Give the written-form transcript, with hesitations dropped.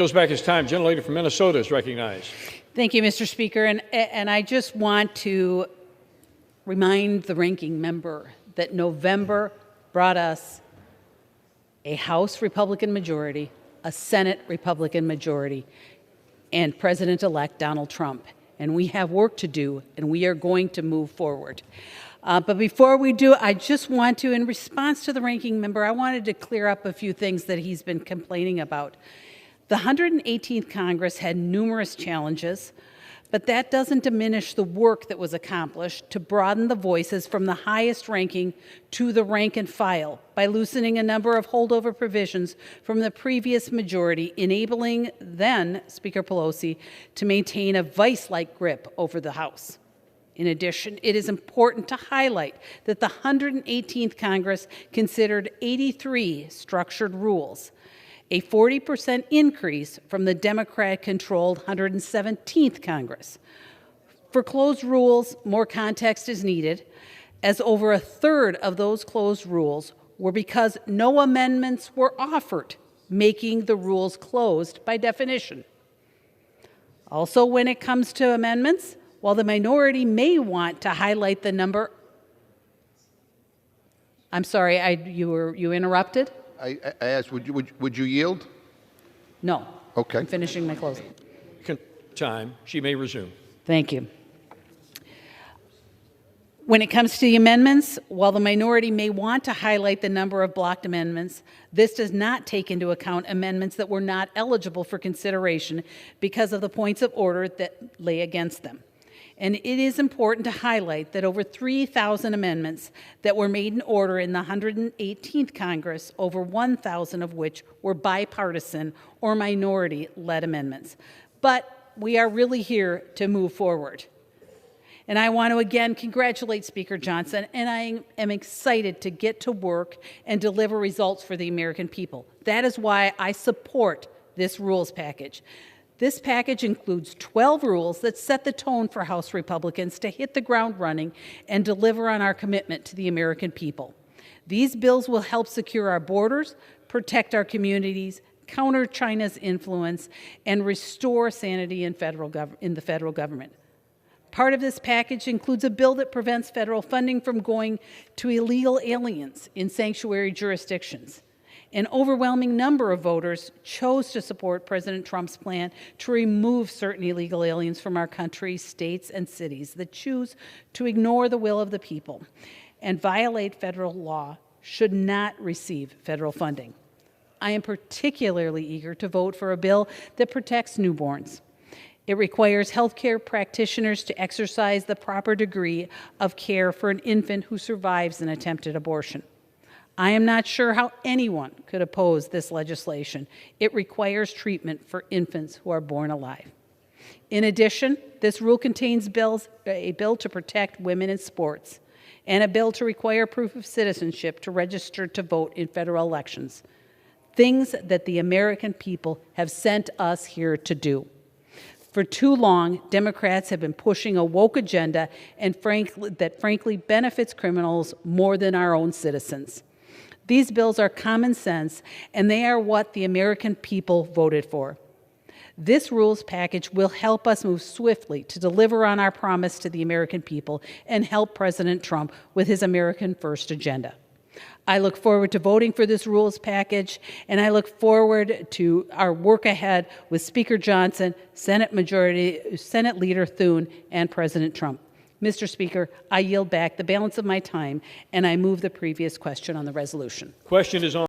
Goes back his time. Gentlelady from Minnesota is recognized. Thank you, Mr. Speaker. And I just want to remind the ranking member that November brought us a House Republican majority, a Senate Republican majority, and President-elect Donald Trump. And we have work to do, and we are going to move forward. But before we do, I just want to, in response to the ranking member, I wanted to clear up a few things that he's been complaining about. The 118th Congress had numerous challenges, but that doesn't diminish the work that was accomplished to broaden the voices from the highest ranking to the rank and file by loosening a number of holdover provisions from the previous majority, enabling then Speaker Pelosi to maintain a vice-like grip over the House. In addition, it is important to highlight that the 118th Congress considered 83 structured rules, a 40% increase from the Democrat-controlled 117th Congress. For closed rules, more context is needed, as over a third of those closed rules were because no amendments were offered, making the rules closed by definition. Also, when it comes to amendments, while the minority may want to highlight the number... I'm sorry, you interrupted? I asked, would you yield? No. Okay. I'm finishing my closing. Time. She may resume. Thank you. When it comes to the amendments, while the minority may want to highlight the number of blocked amendments, this does not take into account amendments that were not eligible for consideration because of the points of order that lay against them. And it is important to highlight that over 3,000 amendments that were made in order in the 118th Congress, over 1,000 of which were bipartisan or minority-led amendments. But we are really here to move forward. And I want to again congratulate Speaker Johnson, and I am excited to get to work and deliver results for the American people. That is why I support this rules package. This package includes 12 rules that set the tone for House Republicans to hit the ground running and deliver on our commitment to the American people. These bills will help secure our borders, protect our communities, counter China's influence, and restore sanity in the federal government. Part of this package includes a bill that prevents federal funding from going to illegal aliens in sanctuary jurisdictions. An overwhelming number of voters chose to support President Trump's plan to remove certain illegal aliens from our country, states, and cities that choose to ignore the will of the people and violate federal law should not receive federal funding. I am particularly eager to vote for a bill that protects newborns. It requires healthcare practitioners to exercise the proper degree of care for an infant who survives an attempted abortion. I am not sure how anyone could oppose this legislation. It requires treatment for infants who are born alive. In addition, this rule contains a bill to protect women in sports and a bill to require proof of citizenship to register to vote in federal elections, things that the American people have sent us here to do. For too long, Democrats have been pushing a woke agenda and that frankly benefits criminals more than our own citizens. These bills are common sense, and they are what the American people voted for. This rules package will help us move swiftly to deliver on our promise to the American people and help President Trump with his American First agenda. I look forward to voting for this rules package, and I look forward to our work ahead with Speaker Johnson, Senate Leader Thune, and President Trump. Mr. Speaker, I yield back the balance of my time, and I move the previous question on the resolution. Question is on.